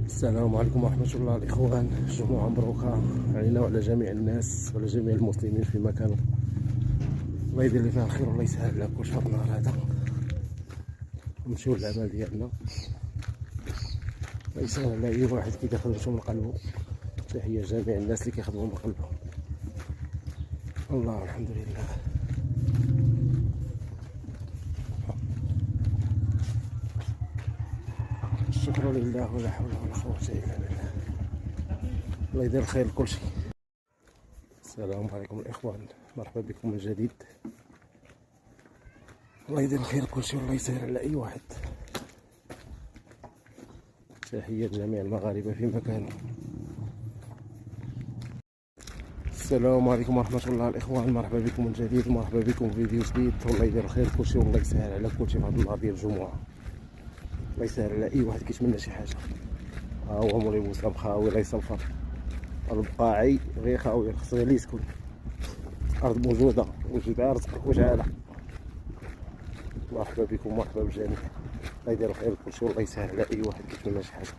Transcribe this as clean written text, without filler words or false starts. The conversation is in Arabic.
السلام عليكم ورحمة الله الإخوان. جمعة مبروكة علينا وعلى جميع الناس وعلى جميع المسلمين في مكان. الله يدير اللي فيها الخير والله يسهل لنا كلشي هاد النهار هذا، نمشيو للعمل ديالنا. الله يسهل على أي واحد كيدخل نمشيو من قلبو. تحية جميع الناس اللي كيخدموا من قلبو. الله الحمد لله. الشكر لله ولا حول ولا قوة إلا بالله. الله يدير الخير لكلشي. السلام عليكم الإخوان، مرحبا بكم من جديد. الله يدير الخير لكلشي والله يسهل على أي واحد. تحية لجميع المغاربة في مكانهم. السلام عليكم ورحمة الله الإخوان، مرحبا بكم من جديد ومرحبا بكم في فيديو جديد. والله يدير الخير لكلشي والله يسهل على كلشي في هذا النهار ديال الجمعة. الله يسهل على أي واحد كيتمنى شي حاجة. ها هو مولاي بوسلام خاوي الله يصلفر. البقاعي غير خاوي، خصو غير يسكن. أرض موجودة وجبال رزق وجعالة. مرحبا بكم، مرحبا بالجميع. الله يدير الخير لكلشي والله يسهل على أي واحد كيتمنى شي حاجة.